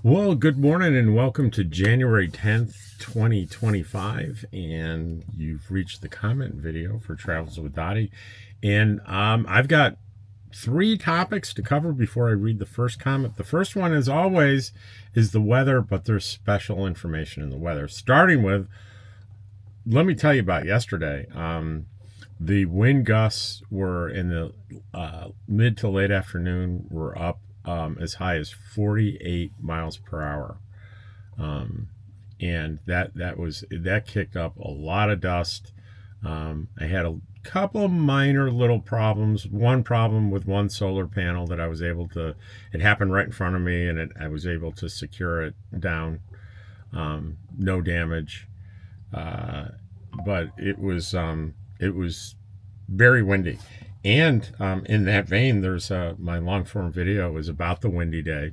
Well, good morning and welcome to January 10th, 2025. And you've reached the comment video for Travels with Dottie. And I've got three topics to cover before I read the first comment. The first one, as always, is the weather, but there's special information in the weather. Starting with, let me tell you about yesterday. The wind gusts were in the mid to late afternoon, were up as high as 48 miles per hour. And that kicked up a lot of dust. I had a couple of minor little problems. One problem with one solar panel that I was able to, it happened right in front of me, and I was able to secure it down. No damage. But it was very windy. And in that vein, there's my long form video is about the windy day.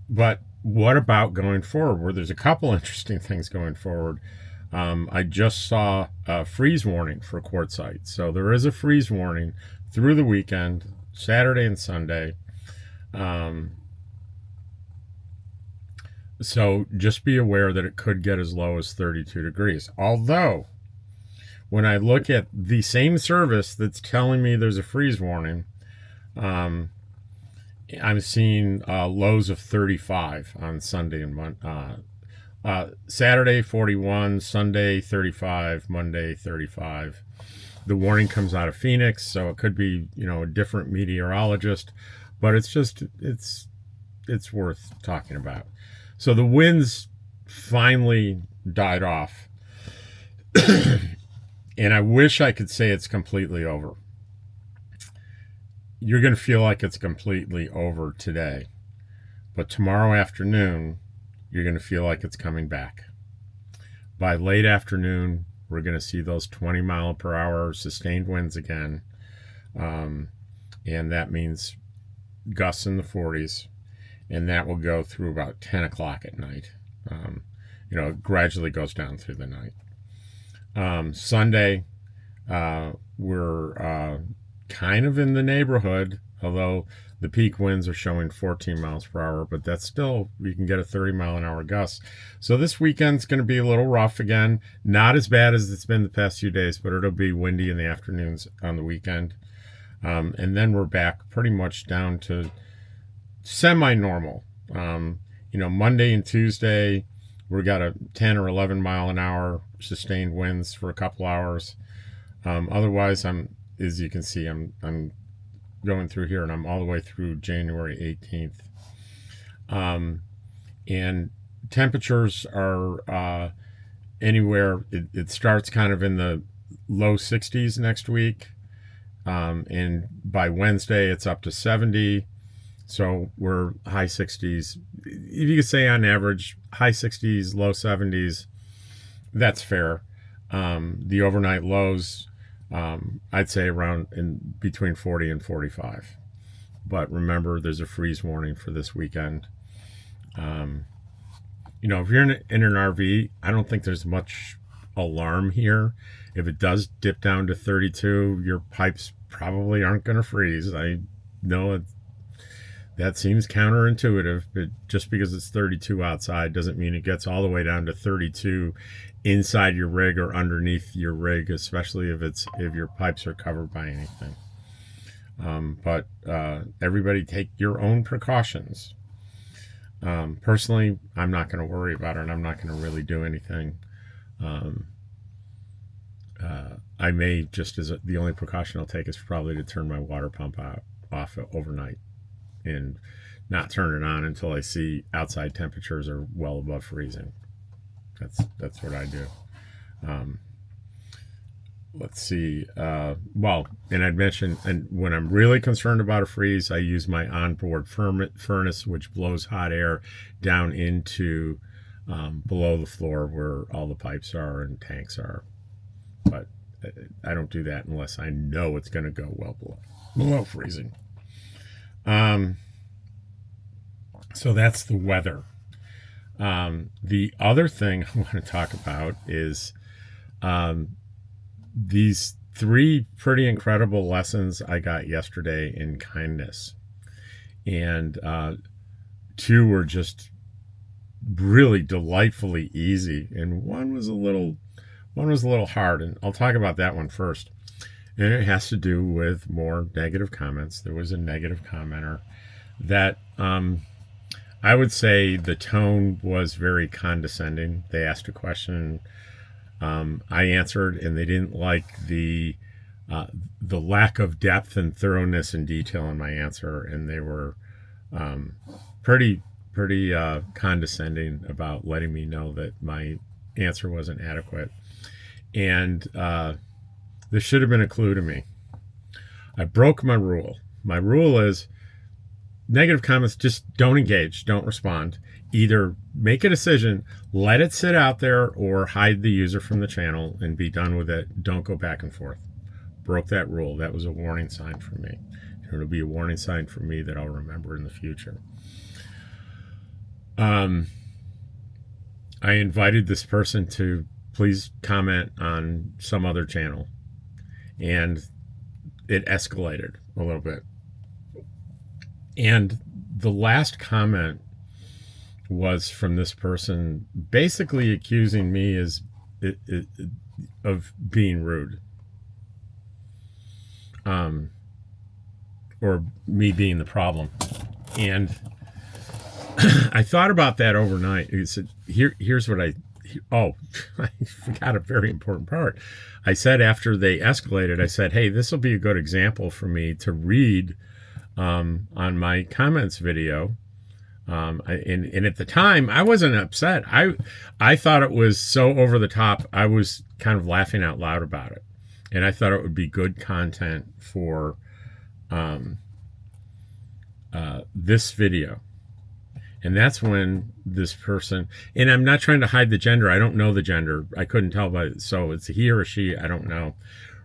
But what about going forward? Well, there's a couple interesting things going forward. I just saw a freeze warning for Quartzsite. So there is a freeze warning through the weekend, Saturday and Sunday. So just be aware that it could get as low as 32 degrees. Although, when I look at the same service that's telling me there's a freeze warning, I'm seeing lows of 35 on Sunday and Saturday 41, Sunday 35, Monday 35. The warning comes out of Phoenix, so it could be a different meteorologist, but it's worth talking about. So the winds finally died off. And I wish I could say it's completely over. You're going to feel like it's completely over today. But tomorrow afternoon, you're going to feel like it's coming back. By late afternoon, we're going to see those 20 mile per hour sustained winds again. And that means gusts in the 40s. And that will go through about 10 o'clock at night. It gradually goes down through the night. Sunday, we're kind of in the neighborhood, although the peak winds are showing 14 miles per hour, but that's still, you can get a 30 mile an hour gust. So this weekend's going to be a little rough again. Not as bad as it's been the past few days, but it'll be windy in the afternoons on the weekend. And then we're back pretty much down to semi-normal. Monday and Tuesday, we got a 10 or 11 mile an hour sustained winds for a couple hours. Otherwise, as you can see, I'm going through here, and I'm all the way through January 18th. And temperatures are anywhere. It starts kind of in the low 60s next week, and by Wednesday it's up to 70. So we're high 60s. If you could say on average, high 60s, low 70s, that's fair. The overnight lows, I'd say around in between 40 and 45. But remember, there's a freeze warning for this weekend. If you're in an RV, I don't think there's much alarm here. If it does dip down to 32, your pipes probably aren't going to freeze. I know that seems counterintuitive, but just because it's 32 outside doesn't mean it gets all the way down to 32 inside your rig or underneath your rig, especially if your pipes are covered by anything. But everybody take your own precautions. Personally, I'm not going to worry about it, and I'm not going to really do anything. I may the only precaution I'll take is probably to turn my water pump off overnight and not turn it on until I see outside temperatures are well above freezing. That's what I do. Let's see. And I'd mentioned, and when I'm really concerned about a freeze, I use my onboard furnace, which blows hot air down into below the floor where all the pipes are and tanks are. But I don't do that unless I know it's going to go well below freezing. So that's the weather. The other thing I want to talk about is these three pretty incredible lessons I got yesterday in kindness. And two were just really delightfully easy, and one was a little hard, and I'll talk about that one first. And it has to do with more negative comments. There was a negative commenter that I would say the tone was very condescending. They asked a question, I answered, and they didn't like the lack of depth and thoroughness and detail in my answer, and they were pretty condescending about letting me know that my answer wasn't adequate. And this should have been a clue to me. I broke my rule. My rule is negative comments, just don't engage, don't respond. Either make a decision, let it sit out there, or hide the user from the channel and be done with it. Don't go back and forth. Broke that rule. That was a warning sign for me. It'll be a warning sign for me that I'll remember in the future. I invited this person to please comment on some other channel, and it escalated a little bit. And the last comment was from this person basically accusing me of being rude, or me being the problem. And I thought about that overnight. He said, here's what I forgot a very important part. I said, after they escalated, I said, hey, this will be a good example for me to read on my comments video. And at the time, I wasn't upset. I thought it was so over the top. I was kind of laughing out loud about it. And I thought it would be good content for this video. And that's when this person, and I'm not trying to hide the gender. I don't know the gender. I couldn't tell so it's a he or a she, I don't know,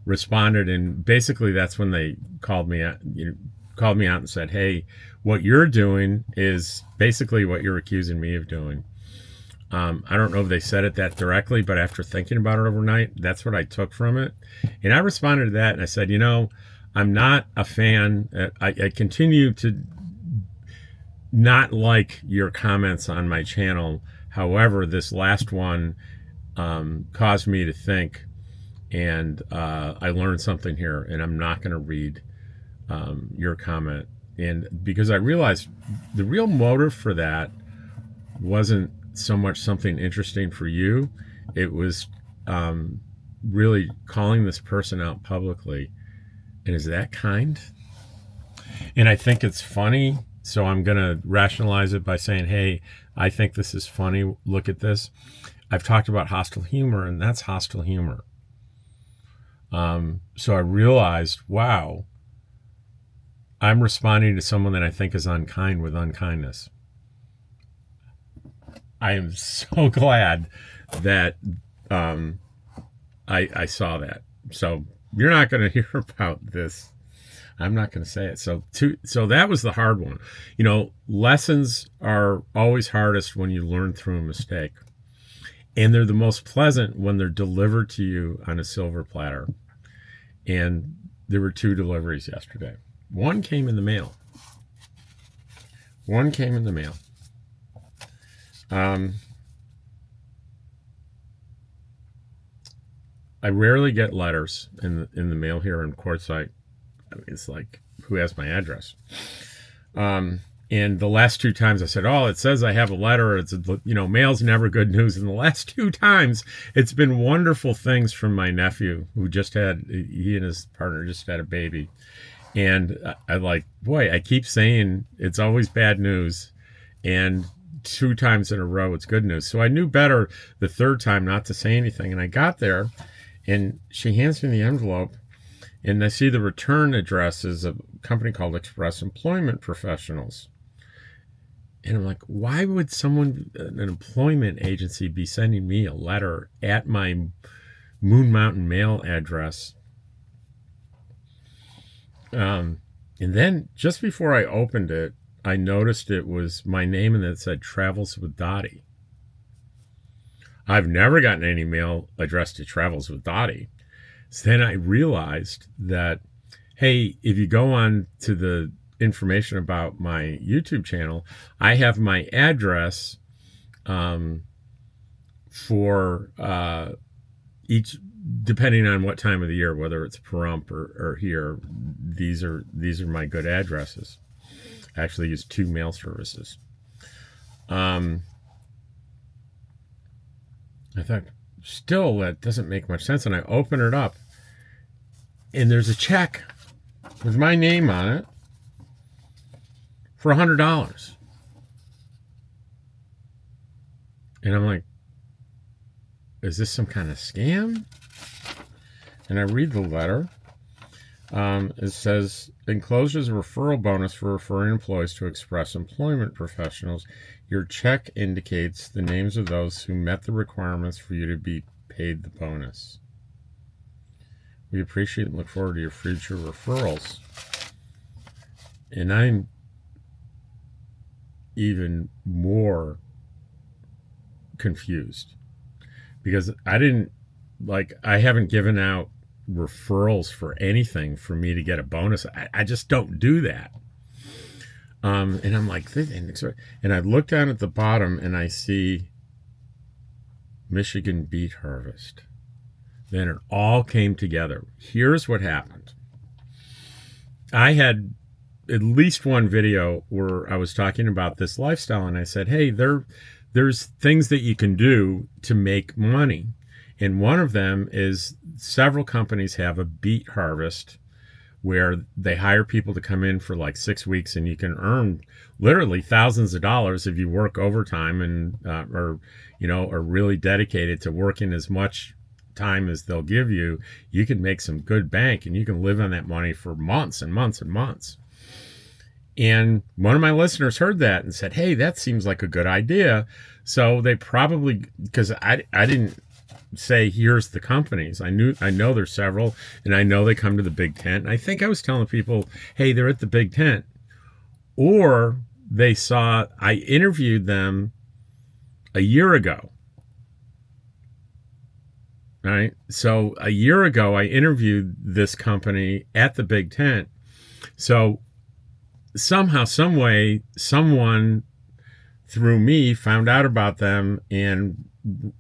responded. And basically that's when they called me out and said, hey, what you're doing is basically what you're accusing me of doing. I don't know if they said it that directly, but after thinking about it overnight, that's what I took from it. And I responded to that and I said, I'm not a fan. I continue to not like your comments on my channel. However, this last one caused me to think, and I learned something here, and I'm not going to read your comment. And because I realized the real motive for that wasn't so much something interesting for you, it was really calling this person out publicly. And is that kind? And I think it's funny. So I'm going to rationalize it by saying, hey, I think this is funny. Look at this. I've talked about hostile humor, and that's hostile humor. So I realized, wow, I'm responding to someone that I think is unkind with unkindness. I am so glad that I saw that. So you're not going to hear about this. I'm not going to say it. So that was the hard one. Lessons are always hardest when you learn through a mistake. And they're the most pleasant when they're delivered to you on a silver platter. And there were 2 deliveries yesterday. One came in the mail. I rarely get letters in the mail here in Quartzsite. It's like, who has my address? And the last 2 times I said, it says I have a letter. It's, mail's never good news. And the last 2 times it's been wonderful things from my nephew who he and his partner just had a baby. And I keep saying it's always bad news. And 2 times in a row, it's good news. So I knew better the 3rd time not to say anything. And I got there and she hands me the envelope. And I see the return address is a company called Express Employment Professionals. And I'm like, why would an employment agency, be sending me a letter at my Moon Mountain mail address? And then just before I opened it, I noticed it was my name and it said Travels with Dottie. I've never gotten any mail addressed to Travels with Dottie. So then I realized that, hey, if you go on to the information about my YouTube channel, I have my address for each, depending on what time of the year, whether it's Pahrump or here. These are my good addresses. I actually use 2 mail services. I thought, still, that doesn't make much sense. And I open it up, and there's a check with my name on it for $100. And I'm like, is this some kind of scam? And I read the letter. It says, enclosed is a referral bonus for referring employees to Express Employment Professionals. Your check indicates the names of those who met the requirements for you to be paid the bonus. We appreciate and look forward to your future referrals. And I'm even more confused because I haven't given out referrals for anything for me to get a bonus. I just don't do that. And I'm like, and I look down at the bottom and I see Michigan beet harvest. Then it all came together. Here's what happened. I had at least one video where I was talking about this lifestyle, and I said, hey, there's things that you can do to make money. And one of them is several companies have a beet harvest where they hire people to come in for like 6 weeks, and you can earn literally thousands of dollars if you work overtime and are really dedicated to working as much time as they'll give you. You can make some good bank, and you can live on that money for months and months and months. And one of my listeners heard that and said, hey, that seems like a good idea. So they probably, because I didn't say here's the companies. I know there's several, and I know they come to the big tent. And I think I was telling people, hey, they're at the big tent. Or they saw, I interviewed them a year ago. Right? So a year ago, I interviewed this company at the big tent. So somehow, some way, someone through me found out about them and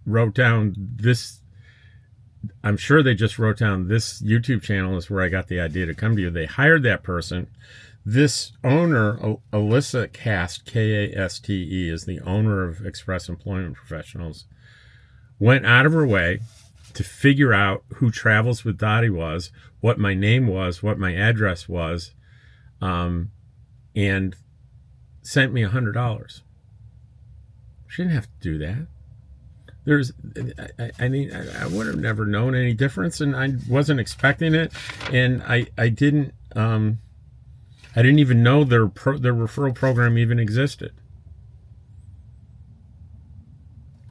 wrote down this. I'm sure they just wrote down this YouTube channel is where I got the idea to come to you. They hired that person. This owner, Alyssa Kast, K-A-S-T-E, is the owner of Express Employment Professionals, went out of her way to figure out who Travels with Dottie was, what my name was, what my address was, and sent me $100. She didn't have to do that. I would have never known any difference, and I wasn't expecting it, and I didn't even know their referral program even existed.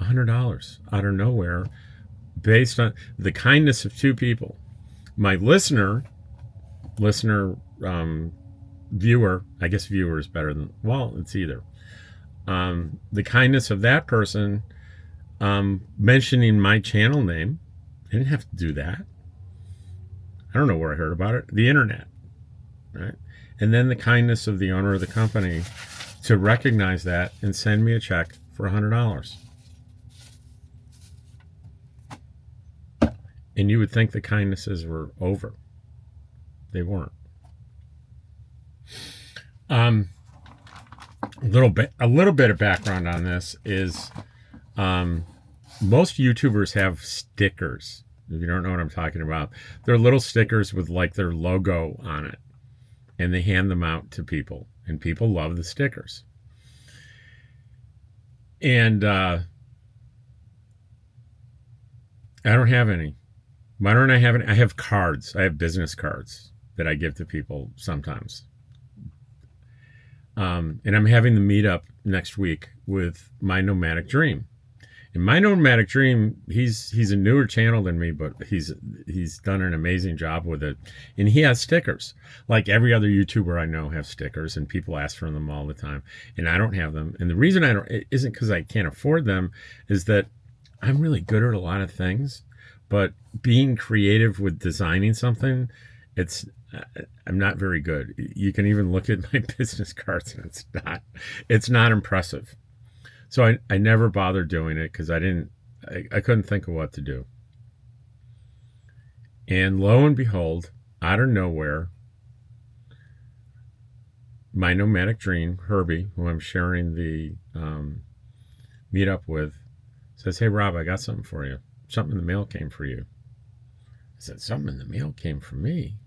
$100 out of nowhere, based on the kindness of 2 people. My listener, viewer, I guess viewer is better than, well, it's either. The kindness of that person mentioning my channel name. I didn't have to do that. I don't know where I heard about it. The internet, right? And then the kindness of the owner of the company to recognize that and send me a check for $100. And you would think the kindnesses were over. They weren't. A little bit of background on this is most YouTubers have stickers. If you don't know what I'm talking about, they're little stickers with like their logo on it, and they hand them out to people, and people love the stickers. And I don't have any. Why don't I have any? I have cards. I have business cards that I give to people sometimes. And I'm having the meetup next week with My Nomadic Dream. And My Nomadic Dream, he's a newer channel than me, but he's done an amazing job with it. And he has stickers. Like every other YouTuber I know have stickers, and people ask for them all the time. And I don't have them. And the reason I don't, it isn't because I can't afford them, is that I'm really good at a lot of things. But being creative with designing something, I'm not very good. You can even look at my business cards, and it's not impressive. So I never bothered doing it because I couldn't think of what to do. And lo and behold, out of nowhere, my nomadic dream, Herbie, who I'm sharing the meetup with, says, "Hey, Rob, I got something for you. Something in the mail came for you." I said, "Something in the mail came for me?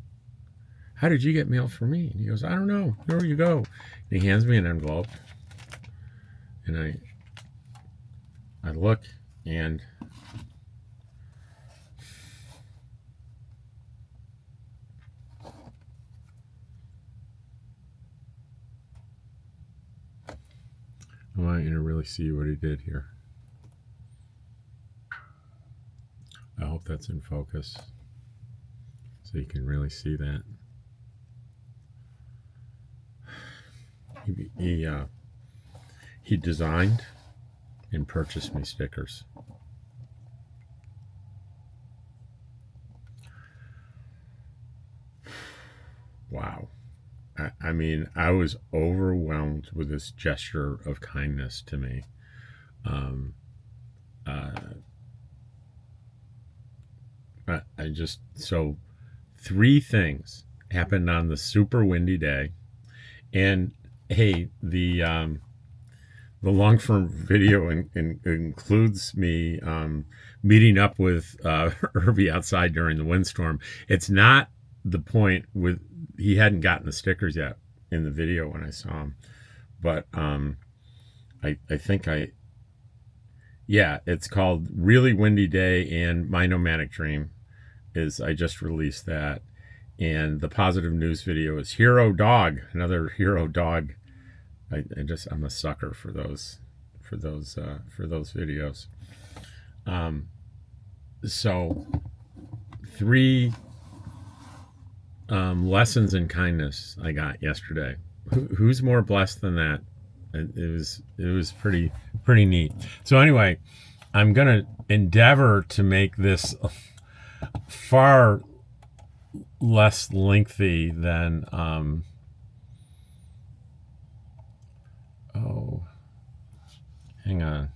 How did you get mail for me?" And he goes, "I don't know. Here you go." And he hands me an envelope. And I look, and I want you to really see what he did here. I hope that's in focus so you can really see that. He designed and purchased me stickers. Wow. I mean, I was overwhelmed with this gesture of kindness to me. So 3 things happened on the super windy day. And hey, the long form video includes me meeting up with Herbie outside during the windstorm. It's not the point with he hadn't gotten the stickers yet in the video when I saw him, but I think it's called Really Windy Day, and My Nomadic Dream is I just released that, and the positive news video is Hero Dog, another Hero Dog. I'm a sucker for those videos. So 3 lessons in kindness I got yesterday. Who's more blessed than that? It was pretty neat. So anyway, I'm gonna endeavor to make this far less lengthy than hang on.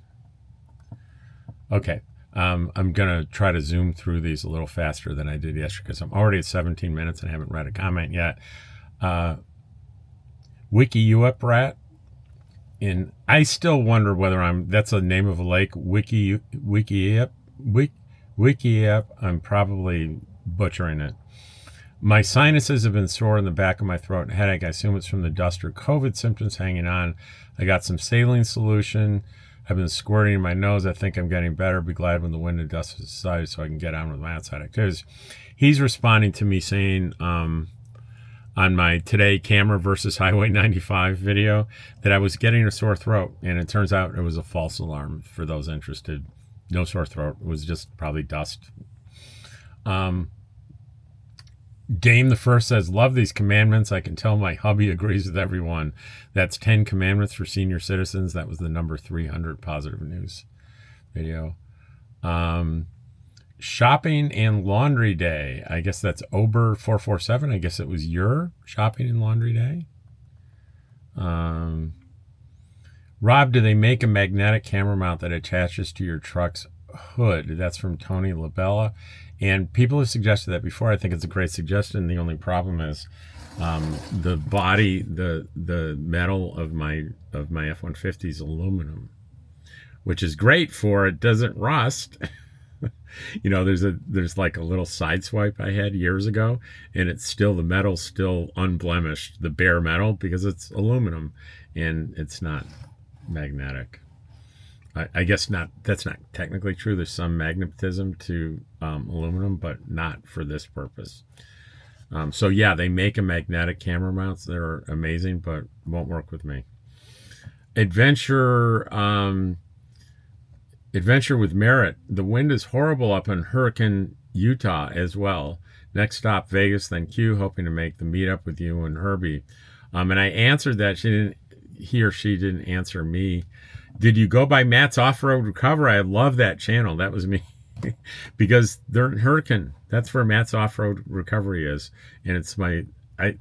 Okay. I'm going to try to zoom through these a little faster than I did yesterday because I'm already at 17 minutes and I haven't read a comment yet. Wiki You Up Rat. And I still wonder whether that's the name of a lake. Wiki Up. I'm probably butchering it. My sinuses have been sore in the back of my throat and headache. I assume it's from the dust or COVID symptoms hanging on. I got some saline solution. I've been squirting in my nose. I think I'm getting better. Be glad when the wind and dust subside so I can get on with my outside activities. He's responding to me saying on my Today Camera versus Highway 95 video that I was getting a sore throat. And it turns out it was a false alarm for those interested. No sore throat. It was just probably dust. Dame the First says, "Love these commandments. I can tell my hubby agrees with everyone." That's 10 commandments for senior citizens. That was the number 300 positive news video. Shopping and laundry day. I guess that's Ober 447. I guess it was your shopping and laundry day. Rob, do they make a magnetic camera mount that attaches to your truck's hood? That's from Tony Labella. And people have suggested that before. I think it's a great suggestion. The only problem is the body, the metal of my F-150 is aluminum, which is great for it doesn't rust. You know, there's like a little side swipe I had years ago, and it's still, the metal's still unblemished, the bare metal, because it's aluminum and it's not magnetic. I guess not. That's not technically true. There's some magnetism to aluminum, but not for this purpose. So yeah, they make a magnetic camera mounts. They're amazing, but won't work with me. Adventure with Merit. The wind is horrible up in Hurricane, Utah as well. Next stop, Vegas, then Q. Hoping to make the meetup with you and Herbie. And I answered that. He or she didn't answer me. Did you go by Matt's Off-Road Recover? I love that channel. That was me. Because they're in Hurricane. That's where Matt's Off-Road Recovery is. And it's I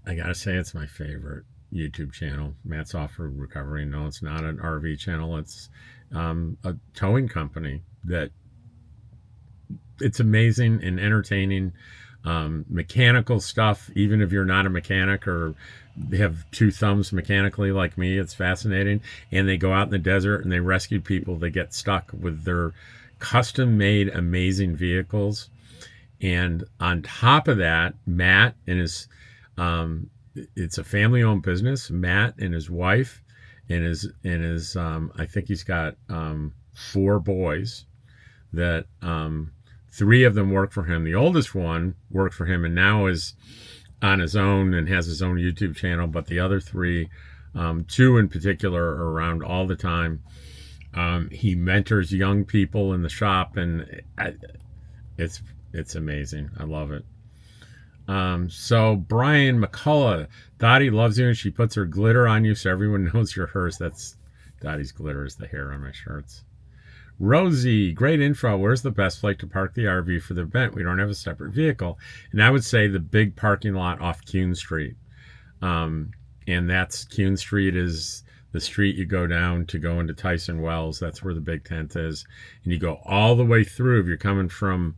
gotta say, it's my favorite YouTube channel, Matt's Off-Road Recovery. No, it's not an RV channel. It's a towing company that it's amazing and entertaining. Mechanical stuff, even if you're not a mechanic or have two thumbs mechanically like me, it's fascinating. And they go out in the desert and they rescue people that get stuck with their custom made amazing vehicles. And on top of that, Matt and his it's a family owned business. Matt and his wife and his I think he's got 4 boys that 3 of them work for him. The oldest one worked for him and now is on his own and has his own YouTube channel. But the other 3, 2 in particular, are around all the time. He mentors young people in the shop, and it's amazing. I love it. So Brian McCullough, Dottie loves you and she puts her glitter on you so everyone knows you're hers. That's Dottie's glitter is the hair on my shirts. Rosie, great info. Where's the best place to park the RV for the event? We don't have a separate vehicle. And I would say the big parking lot off Kuhn Street. And that's Kuhn Street is the street you go down to go into Tyson Wells. That's where the big tent is. And you go all the way through. If you're coming from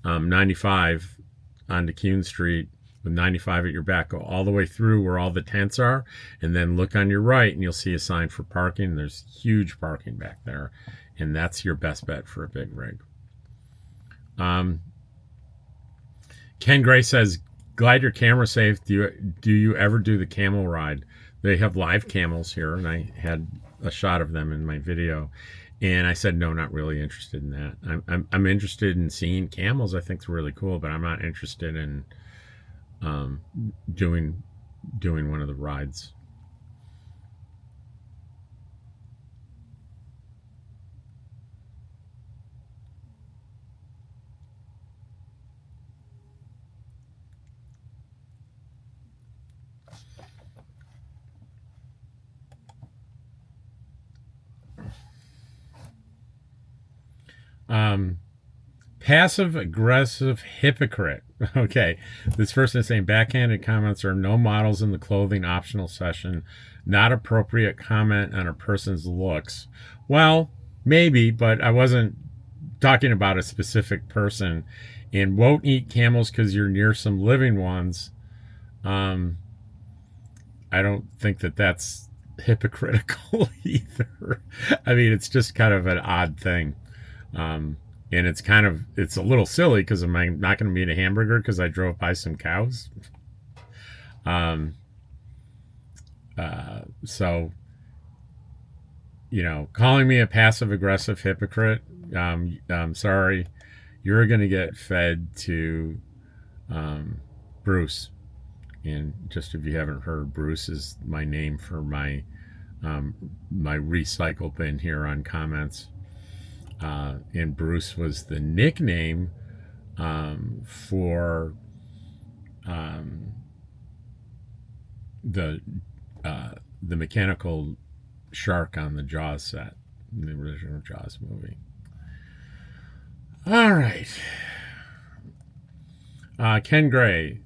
95 onto Kuhn Street with 95 at your back, go all the way through where all the tents are, and then look on your right and you'll see a sign for parking. There's huge parking back there, and that's your best bet for a big rig. Ken Gray says, glad your camera's safe. Do you ever do the camel ride? They have live camels here, and I had a shot of them in my video. And I said, no, not really interested in that. I'm interested in seeing camels. I think it's really cool, but I'm not interested in doing one of the rides. Passive aggressive hypocrite. Okay, this person is saying backhanded comments are no models in the clothing optional session, not appropriate comment on a person's looks. Well, maybe, but I wasn't talking about a specific person. And won't eat camels because you're near some living ones. I don't think that that's hypocritical either. I mean, it's just kind of an odd thing. And it's a little silly because am I not going to eat a hamburger because I drove by some cows? So, calling me a passive aggressive hypocrite, I'm sorry, you're going to get fed to Bruce. And just if you haven't heard, Bruce is my name for my recycle bin here on comments. And Bruce was the nickname for the mechanical shark on the Jaws set, in the original Jaws movie. All right. Ken Gray.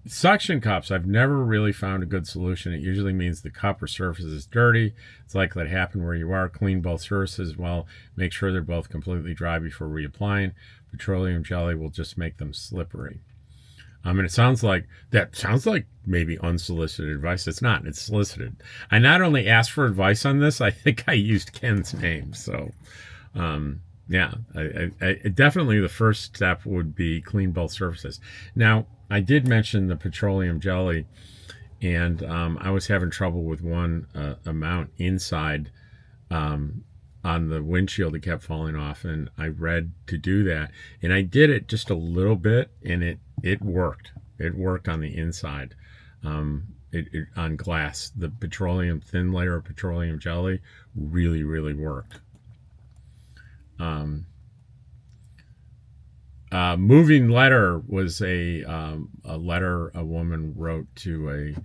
Suction cups, I've never really found a good solution. It usually means the cup or surface is dirty. It's likely to happen where you are. Clean both surfaces well. Make sure they're both completely dry before reapplying. Petroleum jelly will just make them slippery. And it sounds like maybe unsolicited advice. It's not. It's solicited. I not only asked for advice on this, I think I used Ken's name. So, yeah, I definitely the first step would be clean both surfaces. Now, I did mention the petroleum jelly, and I was having trouble with one amount inside on the windshield that kept falling off, and I read to do that, and I did it just a little bit, and it worked. It worked on the inside, on glass. The thin layer of petroleum jelly really, really worked. Moving letter was a letter a woman wrote to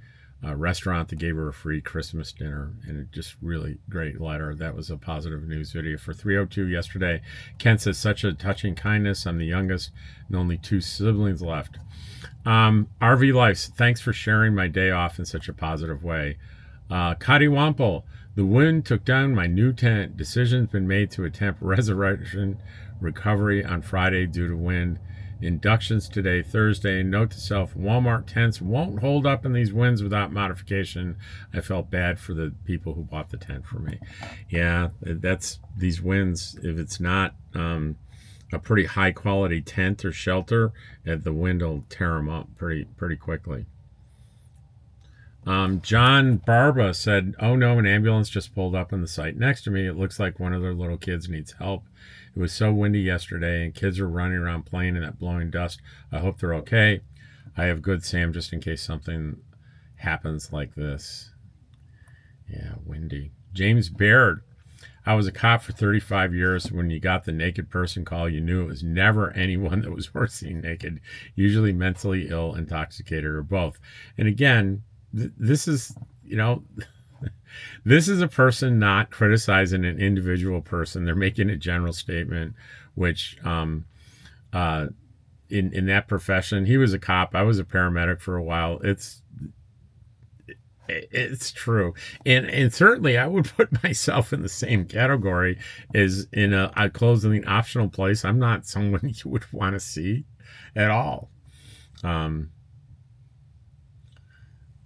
restaurant that gave her a free Christmas dinner, and it just really great letter. That was a positive news video for 302 yesterday. Ken says, such a touching kindness. I'm the youngest and only 2 siblings left. RV Life, thanks for sharing my day off in such a positive way. Kadiwample, the wind took down my new tent. Decision's been made to attempt resurrection recovery on Friday due to wind. Inductions today, Thursday. Note to self, Walmart tents won't hold up in these winds without modification. I felt bad for the people who bought the tent for me. Yeah, that's these winds. If it's not a pretty high quality tent or shelter, the wind will tear them up pretty quickly. John Barba said, oh no, an ambulance just pulled up on the site next to me. It looks like one of their little kids needs help. It was so windy yesterday and kids are running around playing in that blowing dust. I hope they're okay. I have good Sam just in case something happens like this. Yeah, windy. James Baird. I was a cop for 35 years. When you got the naked person call, you knew it was never anyone that was worth seeing naked, usually mentally ill, intoxicated, or both. And again, this is, this is a person not criticizing an individual person. They're making a general statement, which in that profession, he was a cop. I was a paramedic for a while. It's true. And certainly I would put myself in the same category as in a clothing optional place. I'm not someone you would want to see at all.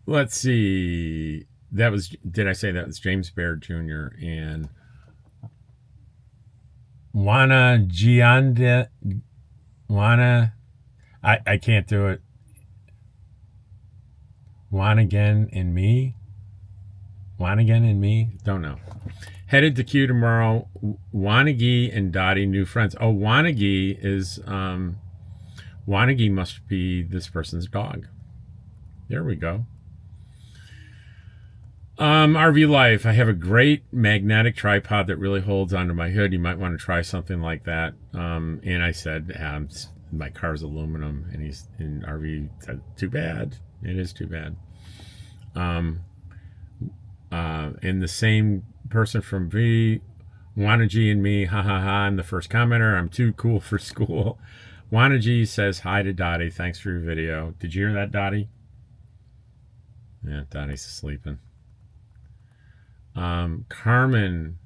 Let's see. Did I say that was James Baird Jr. and I can't do it. Wanigan and me? Don't know. Headed to Q tomorrow. Wanagi and Dottie, new friends. Oh, Wanagi is, Wanagi must be this person's dog. There we go. RV Life, I have a great magnetic tripod that really holds onto my hood. You might want to try something like that. And I said, my car's aluminum, and RV said, too bad. It is too bad. And the same person from V, Wanaji and me, ha ha ha, I'm the first commenter. I'm too cool for school. Wanaji says hi to Dottie. Thanks for your video. Did you hear that, Dottie? Yeah, Dottie's sleeping. Carmen.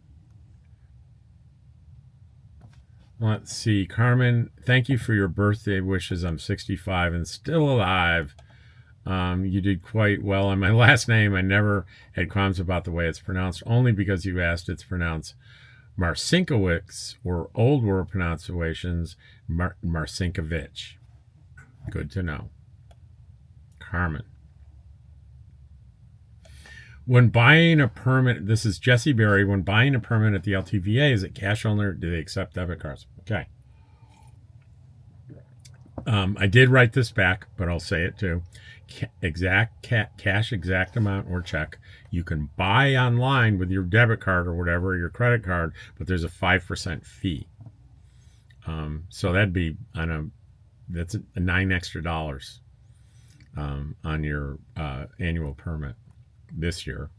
Let's see. Carmen, thank you for your birthday wishes. I'm 65 and still alive. You did quite well on my last name. I never had qualms about the way it's pronounced, only because you asked. It's pronounced Marcinkiewicz, or old world pronunciations, Marcinkiewicz. Good to know. Carmen. When buying a permit, this is Jesse Berry. When buying a permit at the LTVA, is it cash only or do they accept debit cards? Okay. I did write this back, but I'll say it too. Cash exact amount or check. You can buy online with your debit card or whatever, your credit card, but there's a 5% fee. So that'd be that's a $9 extra on your annual permit this year.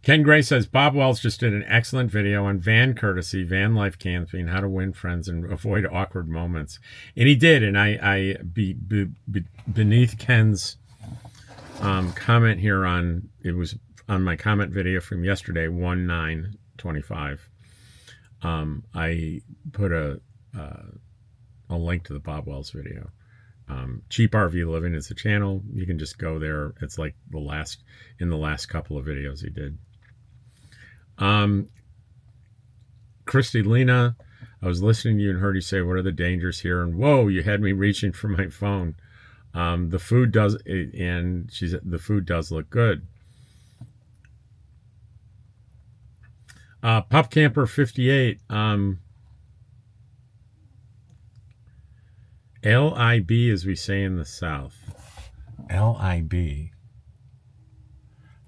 Ken Gray says, Bob Wells just did an excellent video on van courtesy, van life camping, how to win friends and avoid awkward moments. And he did. And I beneath Ken's comment here it was on my comment video from yesterday, 1/9/25. I put a link to the Bob Wells video. Cheap RV Living is the channel. You can just go there. It's like in the last couple of videos he did. Christy Lena, I was listening to you and heard you say, what are the dangers here? And whoa, you had me reaching for my phone. The food does, and the food does look good. Pup Camper 58, LIB, as we say in the South. LIB.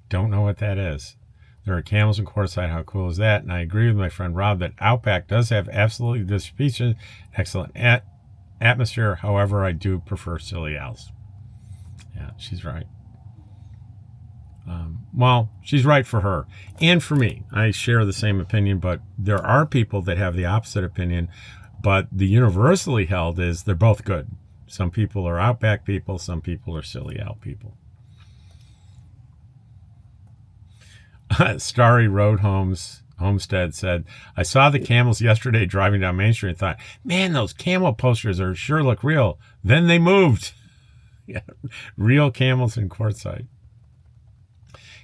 Don't know what that is. There are camels in Quartzsite. How cool is that? And I agree with my friend Rob that Outback does have absolutely distribution, excellent atmosphere. However, I do prefer Silly Al's. Yeah, she's right. Well, she's right for her and for me. I share the same opinion, but there are people that have the opposite opinion. But the universally held is they're both good. Some people are outback people. Some people are silly out people. Starry Road Homestead said, I saw the camels yesterday driving down Main Street and thought, man, those camel posters sure look real. Then they moved. Yeah, real camels in Quartzsite.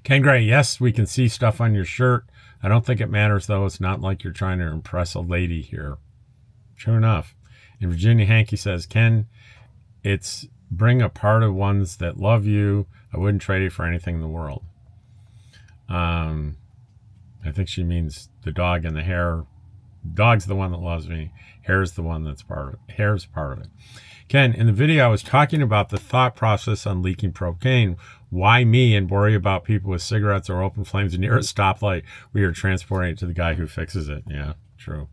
Ken Gray, yes, we can see stuff on your shirt. I don't think it matters, though. It's not like you're trying to impress a lady here. True enough. And Virginia Hankey says, Ken, it's bring a part of ones that love you. I wouldn't trade it for anything in the world. I think she means the dog and the hare. Dog's the one that loves me. Hare's the one that's part of it. Hare's part of it. Ken, in the video, I was talking about the thought process on leaking propane. Why me and worry about people with cigarettes or open flames near a stoplight? We are transporting it to the guy who fixes it. Yeah, true.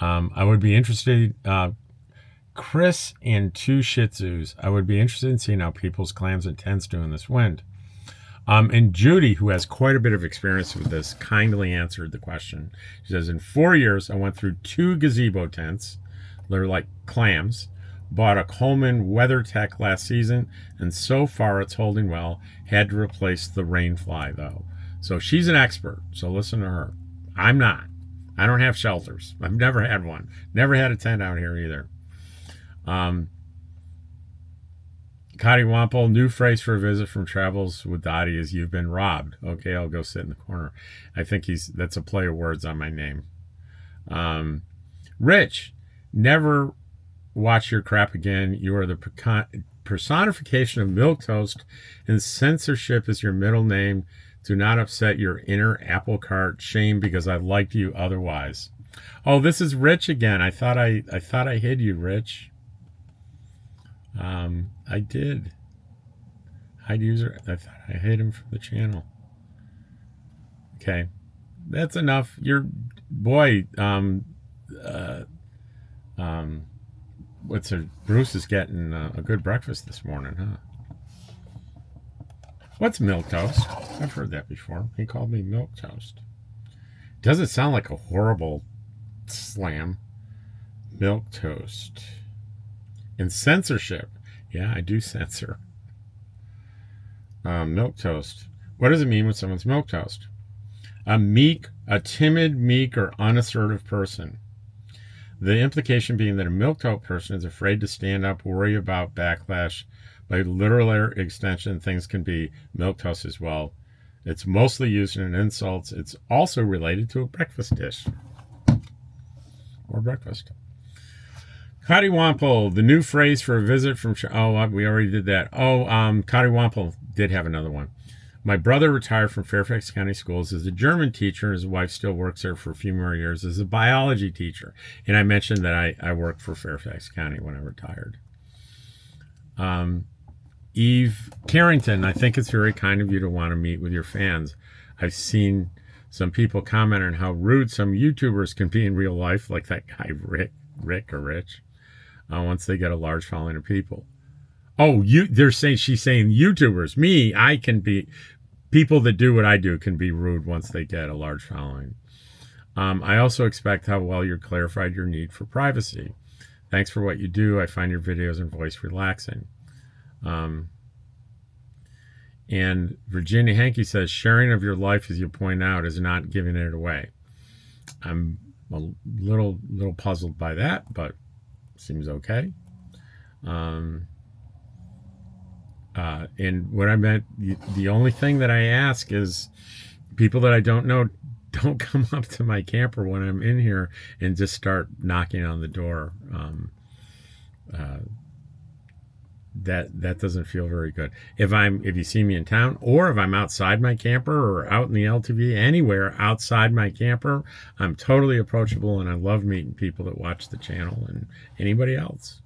I would be interested, Chris and 2 Shih Tzus. I would be interested in seeing how people's clams and tents do in this wind. And Judy, who has quite a bit of experience with this, kindly answered the question. She says, in 4 years, I went through 2 gazebo tents. They're like clams. Bought a Coleman WeatherTech last season, and so far it's holding well. Had to replace the rainfly, though. So she's an expert, so listen to her. I'm not. I don't have shelters. I've never had one. Never had a tent out here either. Cottywomple, new phrase for a visit from Travels with Dottie is you've been robbed. Okay, I'll go sit in the corner. I think that's a play of words on my name. Rich, never watch your crap again. You are the personification of milquetoast, and censorship is your middle name. Do not upset your inner apple cart. Shame because I liked you otherwise. Oh, this is Rich again. I thought I hid you, Rich. I did. Hide user. I thought I hid him from the channel. Okay, that's enough. Your boy. Bruce is getting a good breakfast this morning, huh? What's milquetoast? I've heard that before. He called me milquetoast. Doesn't sound like a horrible slam. Milquetoast. And censorship. Yeah, I do censor. Milquetoast. What does it mean when someone's milquetoast? A timid, meek, or unassertive person. The implication being that a milquetoast person is afraid to stand up, worry about backlash. By literal extension, things can be milquetoast as well. It's mostly used in insults. It's also related to a breakfast dish. Or breakfast. Cottywomple, the new phrase for a visit from... Oh, we already did that. Oh, Cottywomple did have another one. My brother retired from Fairfax County Schools as a German teacher. His wife still works there for a few more years as a biology teacher. And I mentioned that I worked for Fairfax County when I retired. Eve Carrington, I think it's very kind of you to want to meet with your fans. I've seen some people comment on how rude some YouTubers can be in real life, like that guy Rick or Rich, once they get a large following of people. Oh, she's saying YouTubers. Me, I can be, people that do what I do can be rude once they get a large following. I also expect how well you clarified your need for privacy. Thanks for what you do. I find your videos and voice relaxing. And Virginia Hankey says, sharing of your life, as you point out, is not giving it away. I'm a little puzzled by that, but seems okay. And what I meant, the only thing that I ask is people that I don't know don't come up to my camper when I'm in here and just start knocking on the door. That doesn't feel very good. If you see me in town, or if I'm outside my camper or out in the LTV, anywhere outside my camper, I'm totally approachable, and I love meeting people that watch the channel and anybody else.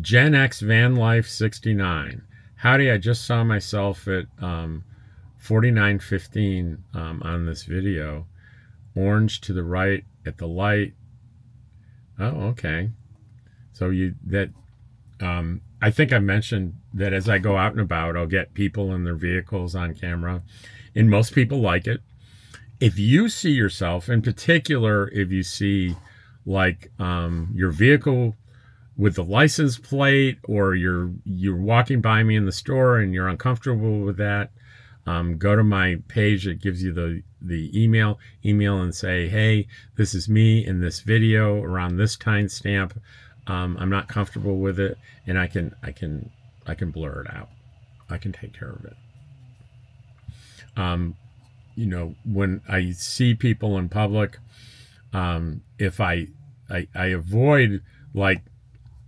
Gen X Van Life 69. Howdy, I just saw myself at 4915 on this video. Orange to the right at the light. Oh, okay. So I think I mentioned that as I go out and about, I'll get people in their vehicles on camera, and most people like it. If you see yourself, in particular, if you see like your vehicle with the license plate, or you're walking by me in the store and you're uncomfortable with that, go to my page. It gives you the email and say, hey, this is me in this video around this timestamp. I'm not comfortable with it, and I can blur it out. I can take care of it. When I see people in public, if I avoid like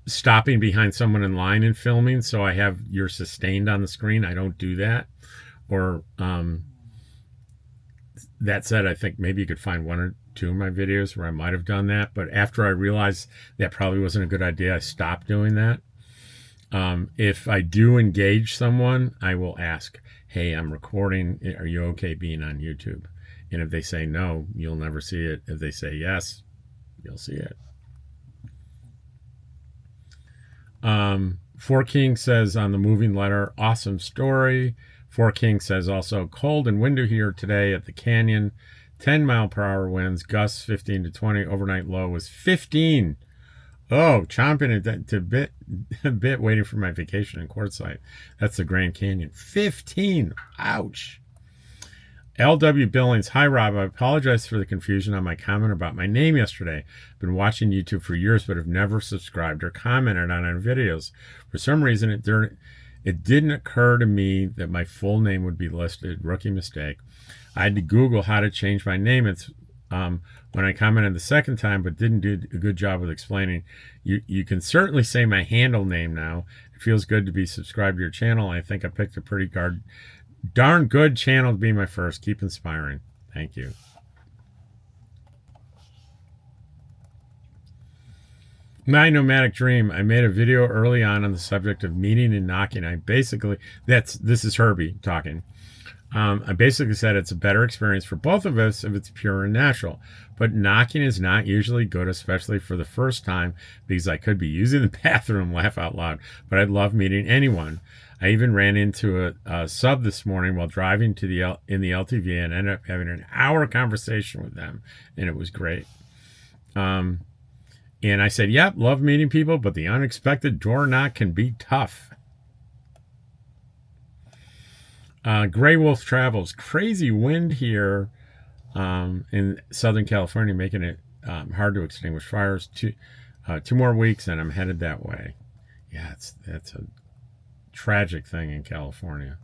stopping behind someone in line and filming, so I have you're sustained on the screen. I don't do that. Or that said, I think maybe you could find one or two of my videos where I might have done that, but after I realized that probably wasn't a good idea, I stopped doing that. If I do engage someone, I will ask, hey, I'm recording. Are you okay being on YouTube? And if they say no, you'll never see it. If they say yes, you'll see it. Four King says on the moving letter, awesome story. Four King says also, cold and windy here today at the canyon. 10-mile-per-hour winds, gusts 15 to 20. Overnight low was 15. Oh, chomping at a bit waiting for my vacation in Quartzsite. That's the Grand Canyon. 15. Ouch. LW Billings. Hi, Rob. I apologize for the confusion on my comment about my name yesterday. I've been watching YouTube for years, but have never subscribed or commented on any videos. For some reason, it didn't occur to me that my full name would be listed. Rookie mistake. I had to Google how to change my name. It's when I commented the second time, but didn't do a good job with explaining. You can certainly say my handle name now. It feels good to be subscribed to your channel. I think I picked a pretty darn good channel to be my first. Keep inspiring. Thank you. My nomadic dream. I made a video early on the subject of meeting and knocking. This is Herbie talking. I basically said it's a better experience for both of us if it's pure and natural. But knocking is not usually good, especially for the first time, because I could be using the bathroom, laugh out loud. But I love meeting anyone. I even ran into a sub this morning while driving in the LTV and ended up having an hour conversation with them, and it was great. And I said, yep, love meeting people, but the unexpected door knock can be tough. Gray Wolf Travels. Crazy wind here in Southern California, making it hard to extinguish fires. 2 more weeks, and I'm headed that way. Yeah, that's a tragic thing in California.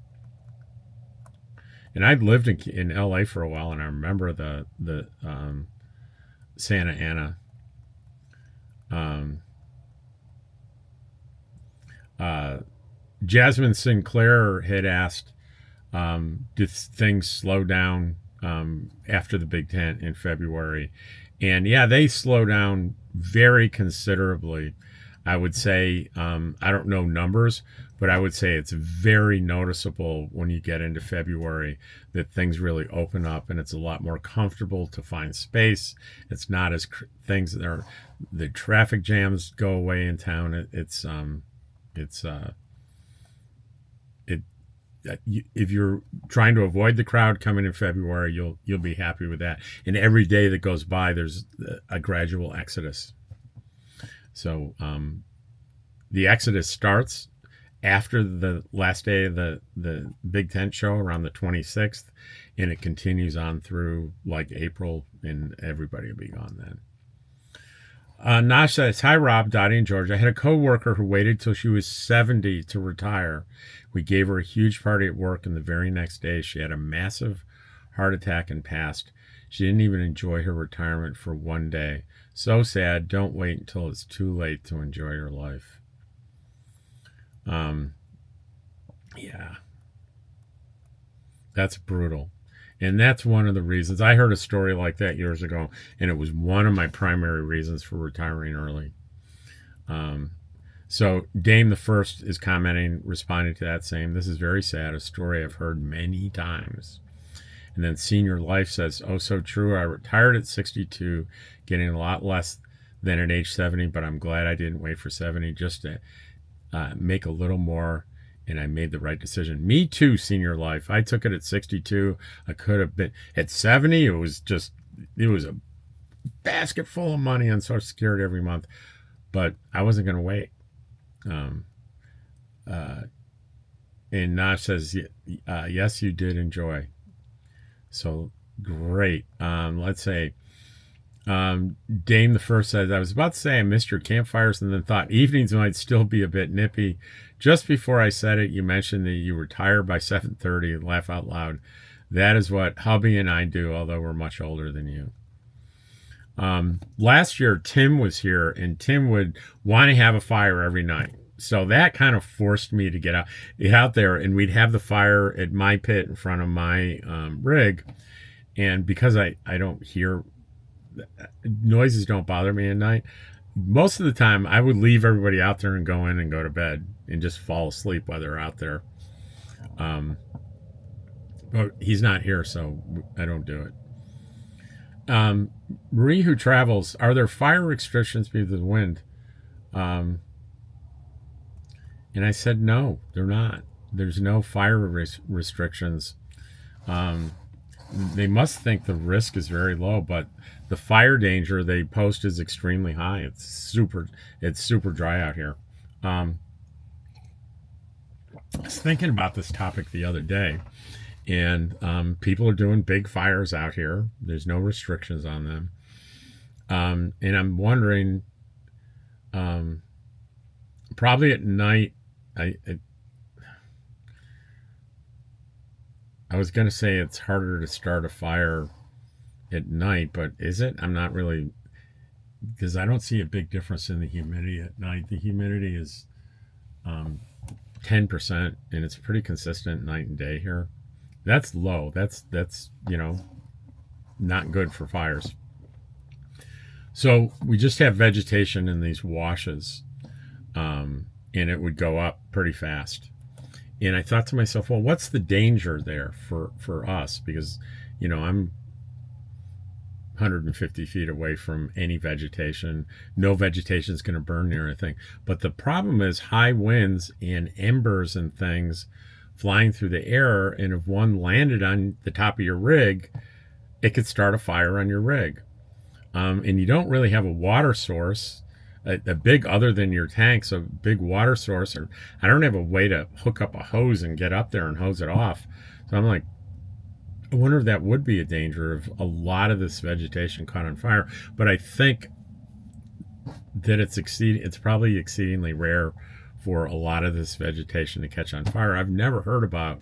And I'd lived in LA for a while, and I remember the Santa Ana. Jasmine Sinclair had asked, did things slow down after the Big Tent in February? And yeah, they slow down very considerably. I would say, I don't know numbers, but I would say it's very noticeable when you get into February that things really open up, and it's a lot more comfortable to find space. It's not as the traffic jams go away in town. If you're trying to avoid the crowd coming in February, you'll be happy with that. And every day that goes by, there's a gradual exodus. So the exodus starts after the last day of the Big Tent show around the 26th, and it continues on through like April, and everybody will be gone then. Nash says, hi, Rob, Dottie, and George. I had a co-worker who waited till she was 70 to retire. We gave her a huge party at work, and the very next day she had a massive heart attack and passed. She didn't even enjoy her retirement for one day. So sad. Don't wait until it's too late to enjoy your life. Yeah. That's brutal. And that's one of the reasons. I heard a story like that years ago, and it was one of my primary reasons for retiring early. So Dame the First is commenting, responding to that, saying, this is very sad, a story I've heard many times. And then Senior Life says, oh, so true. I retired at 62, getting a lot less than at age 70, but I'm glad I didn't wait for 70 just to make a little more, and I made the right decision. Me too, senior life. I took it at 62. I could have been at 70. It was a basket full of money on Social Security every month, but I wasn't going to wait. And Naj says, yes, you did enjoy. So great. Let's say, Dame the First says, I was about to say I missed your campfires and then thought evenings might still be a bit nippy. Just before I said it, you mentioned that you were tired by 7:30. Laugh out loud. That is what hubby and I do, although we're much older than you. Last year, Tim was here, and Tim would want to have a fire every night. So that kind of forced me to get out there, and we'd have the fire at my pit in front of my rig. And because I don't hear, noises don't bother me at night, most of the time I would leave everybody out there and go in and go to bed and just fall asleep while they're out there. But he's not here, so I don't do it. Marie who travels, are there fire restrictions because of the wind? And I said, no, they're not. There's no fire restrictions. They must think the risk is very low, but the fire danger they post is extremely high. It's super dry out here. I was thinking about this topic the other day, and people are doing big fires out here. There's no restrictions on them. And I'm wondering, probably at night, I was going to say it's harder to start a fire at night, but is it? I'm not really, because I don't see a big difference in the humidity at night. The humidity is 10%, and it's pretty consistent night and day here. That's low. That's not good for fires. So we just have vegetation in these washes, and it would go up pretty fast. And I thought to myself, well, what's the danger there for us? Because, I'm 150 feet away from any vegetation. No vegetation is going to burn near anything. But the problem is high winds and embers and things flying through the air. And if one landed on the top of your rig, it could start a fire on your rig. And you don't really have a water source, a big, other than your tanks, a big water source, or I don't have a way to hook up a hose and get up there and hose it off. So I'm like, I wonder if that would be a danger of a lot of this vegetation caught on fire. But I think that it's probably exceedingly rare for a lot of this vegetation to catch on fire. I've never heard about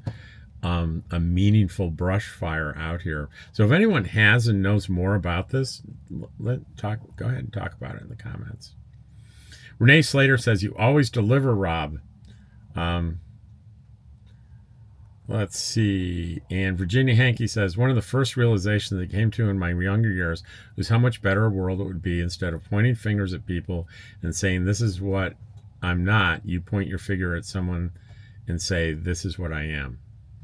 a meaningful brush fire out here. So if anyone has and knows more about this, go ahead and talk about it in the comments. Renee Slater says, you always deliver, Rob. Let's see. And Virginia Hankey says, one of the first realizations that came to in my younger years was how much better a world it would be instead of pointing fingers at people and saying, this is what I'm not. You point your finger at someone and say, this is what I am.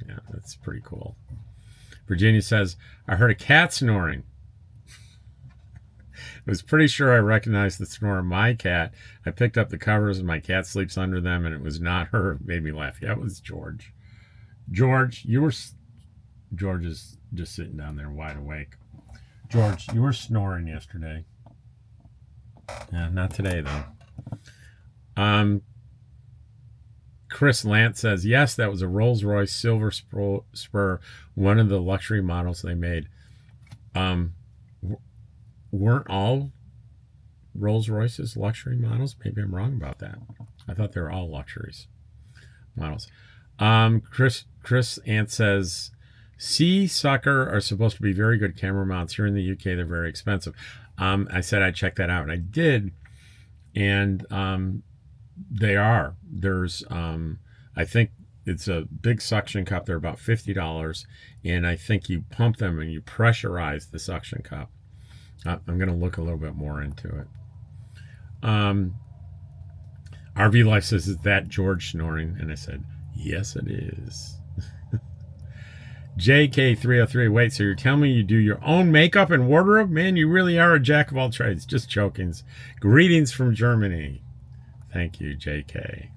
Yeah, that's pretty cool. Virginia says, I heard a cat snoring. I was pretty sure I recognized the snore of my cat. I picked up the covers and my cat sleeps under them, and it was not her. It made me laugh. Yeah, it was George. George is just sitting down there wide awake. George, you were snoring yesterday. Yeah, not today though. Chris Lance says, yes, that was a Rolls-Royce Silver Spur, one of the luxury models they made. Weren't all Rolls-Royces luxury models? Maybe I'm wrong about that. I thought they were all luxuries models. Chris Ant says, Sea Sucker are supposed to be very good camera mounts. Here in the UK, they're very expensive. I said I'd check that out, and I did. And they are. There's, I think it's a big suction cup. They're about $50. And I think you pump them and you pressurize the suction cup. I'm going to look a little bit more into it. RV Life says, is that George snoring? And I said, yes, it is. JK303, wait, so you're telling me you do your own makeup and wardrobe? Man, you really are a jack of all trades. Just chokings. Greetings from Germany. Thank you, JK.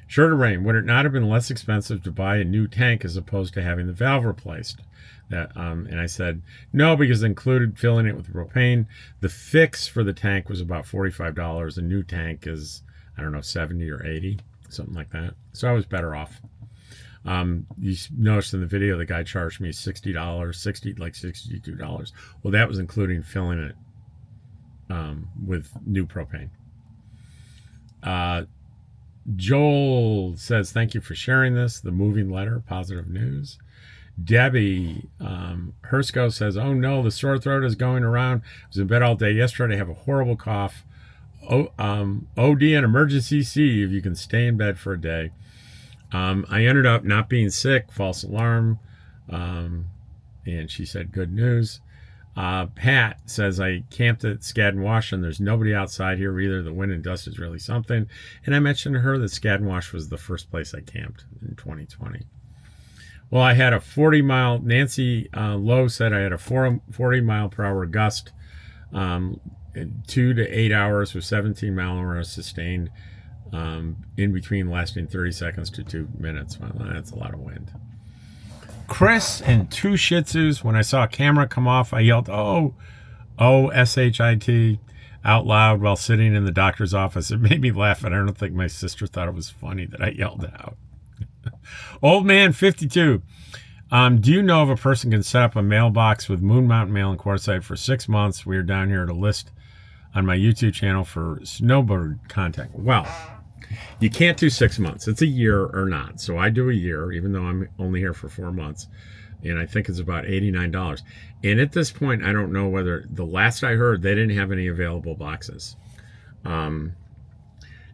Sure to rain. Would it not have been less expensive to buy a new tank as opposed to having the valve replaced? And I said, no, because it included filling it with propane. The fix for the tank was about $45. A new tank is, I don't know, 70 or 80, something like that. So I was better off. You noticed in the video, the guy charged me $60, like $62. Well, that was including filling it with new propane. Joel says, thank you for sharing this. The moving letter, positive news. Debbie Hersko says, oh no, the sore throat is going around. I was in bed all day yesterday. I have a horrible cough. OD and emergency C if you can stay in bed for a day. I ended up not being sick, false alarm. And she said, good news. Pat says, I camped at Skadden Wash and there's nobody outside here either. The wind and dust is really something. And I mentioned to her that Skadden Wash was the first place I camped in 2020. Well, I had a 40-mile, Nancy Lowe said I had a 40-mile-per-hour gust, 2 to 8 hours with 17-mile-an-hour sustained, in between lasting 30 seconds to 2 minutes. Well, that's a lot of wind. Chris and 2 Shih Tzus, when I saw a camera come off, I yelled, oh, O-S-H-I-T, out loud while sitting in the doctor's office. It made me laugh, and I don't think my sister thought it was funny that I yelled it out. Old man 52. Do you know if a person can set up a mailbox with Moon Mountain Mail and Quartzsite for 6 months? We are down here at a list on my YouTube channel for snowbird contact. Well, you can't do 6 months. It's a year or not. So I do a year, even though I'm only here for 4 months. And I think it's about $89. And at this point, I don't know whether, the last I heard, they didn't have any available boxes.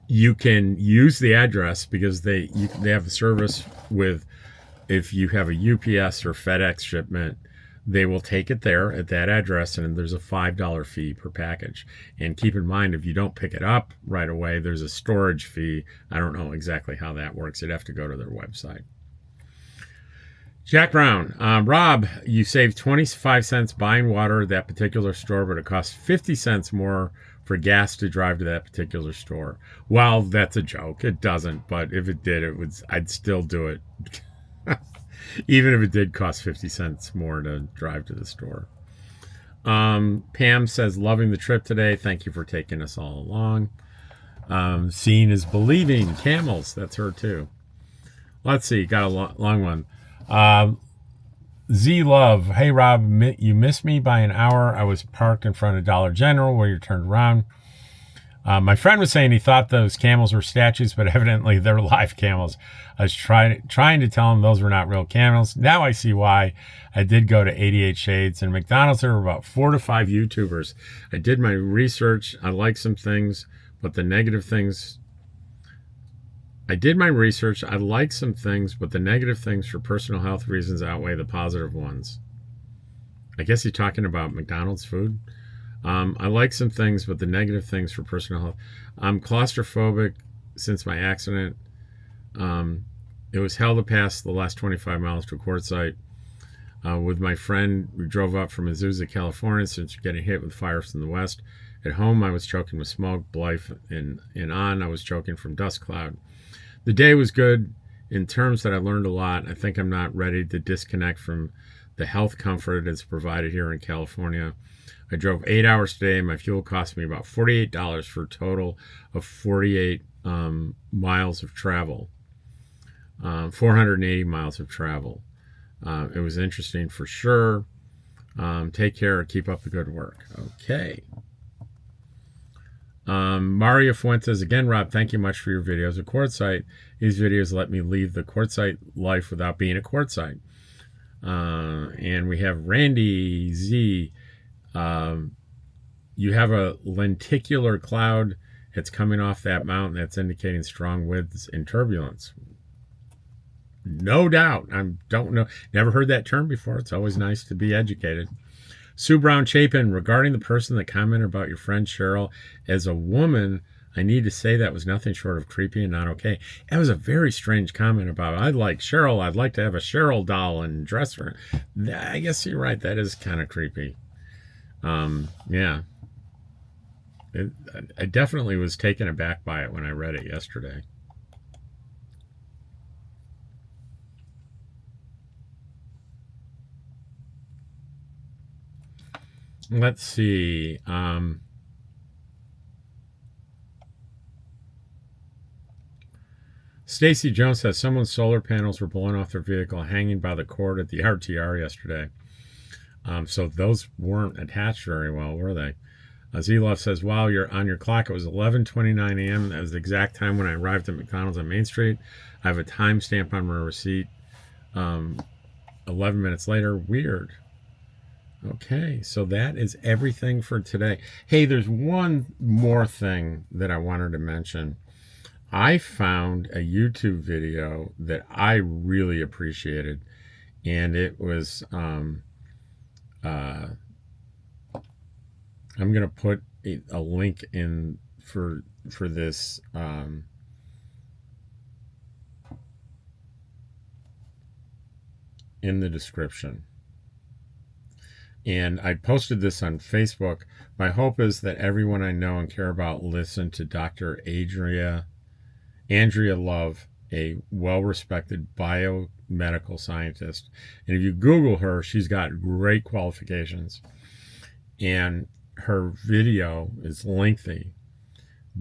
You can use the address because they have a service with, if you have a UPS or FedEx shipment, they will take it there at that address, and there's a $5 fee per package. And keep in mind, if you don't pick it up right away, there's a storage fee. I don't know exactly how that works. You'd have to go to their website. Jack Brown, Rob, you saved 25 cents buying water at that particular store, but it costs 50 cents more for gas to drive to that particular store. Well, that's a joke. It doesn't, but if it did, I'd still do it. Even if it did cost 50 cents more to drive to the store. Pam says, loving the trip today. Thank you for taking us all along. Seeing is believing. Camels, that's her too. Let's see, got a long one. Z Love, hey Rob, you missed me by an hour. I was parked in front of Dollar General where you turned around. My friend was saying he thought those camels were statues, but evidently they're live camels. I was trying to tell him those were not real camels. Now I see why. I did go to 88 Shades, and McDonald's, there were about 4 to 5 YouTubers. I did my research. I like some things, but the negative things... I did my research. I like some things, but the negative things for personal health reasons outweigh the positive ones. I guess he's talking about McDonald's food. I like some things, but the negative things for personal health. I'm claustrophobic since my accident. It was hell to pass the last 25 miles to Quartzsite. With my friend, we drove up from Azusa, California, since getting hit with fires from the west. At home, I was choking with smoke, Blythe, and on, I was choking from dust cloud. The day was good in terms that I learned a lot. I think I'm not ready to disconnect from the health comfort that's provided here in California. I drove 8 hours today. My fuel cost me about $48 for a total of 48 miles of travel, 480 miles of travel. It was interesting for sure. Take care. Keep up the good work. Okay. Mario Fuentes, again, Rob, thank you much for your videos at Quartzsite. These videos let me leave the Quartzsite life without being a Quartzsite. And we have Randy Z. You have a lenticular cloud that's coming off that mountain that's indicating strong winds and turbulence. No doubt. I don't know. Never heard that term before. It's always nice to be educated. Sue Brown Chapin, regarding the person that commented about your friend Cheryl, as a woman, I need to say that was nothing short of creepy and not okay. That was a very strange comment about, I like Cheryl, I'd like to have a Cheryl doll and dress her. I guess you're right, that is kind of creepy. Yeah. I definitely was taken aback by it when I read it yesterday. Let's see. Stacy Jones says someone's solar panels were blown off their vehicle hanging by the cord at the RTR yesterday. So those weren't attached very well, were they? Z-Love says, wow, you're on your clock. It was 11:29 a.m. That was the exact time when I arrived at McDonald's on Main Street. I have a timestamp on my receipt. 11 minutes later. Weird. Okay, so that is everything for today. Hey, there's one more thing that I wanted to mention. I found a YouTube video that I really appreciated, and it was I'm gonna put a link in for this in the description. And I posted this on Facebook. My hope is that everyone I know and care about listen to Dr. Andrea Love, a well-respected biomedical scientist. And if you Google her, she's got great qualifications. And her video is lengthy.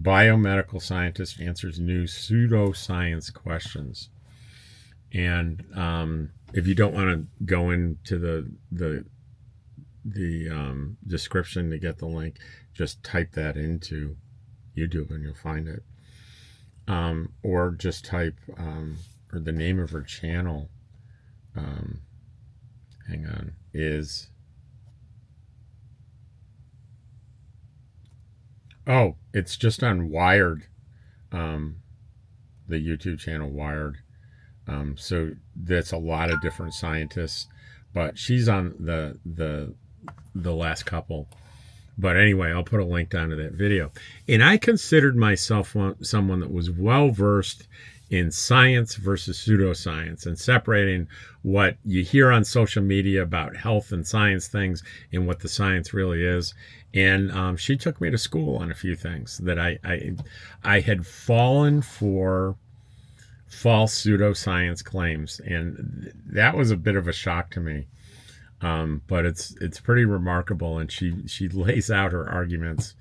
Biomedical scientist answers new pseudoscience questions. And if you don't want to go into the description to get the link, just type that into YouTube and you'll find it. Or just type or the name of her channel. Hang on, is it's just on Wired, the YouTube channel Wired. So that's a lot of different scientists, but she's on the last couple. But anyway, I'll put a link down to that video. And I considered myself someone that was well versed in science versus pseudoscience and separating what you hear on social media about health and science things and what the science really is. And she took me to school on a few things that I had fallen for false pseudoscience claims, and that was a bit of a shock to me. But it's pretty remarkable, and she lays out her arguments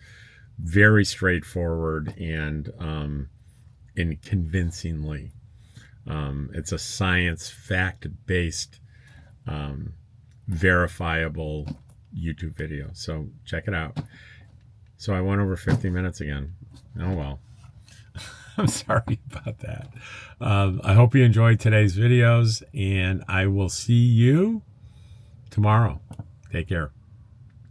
very straightforward and convincingly. It's a science fact-based, verifiable YouTube video. So check it out. So I went over 50 minutes again. Oh well. I'm sorry about that. I hope you enjoyed today's videos, and I will see you tomorrow. Take care.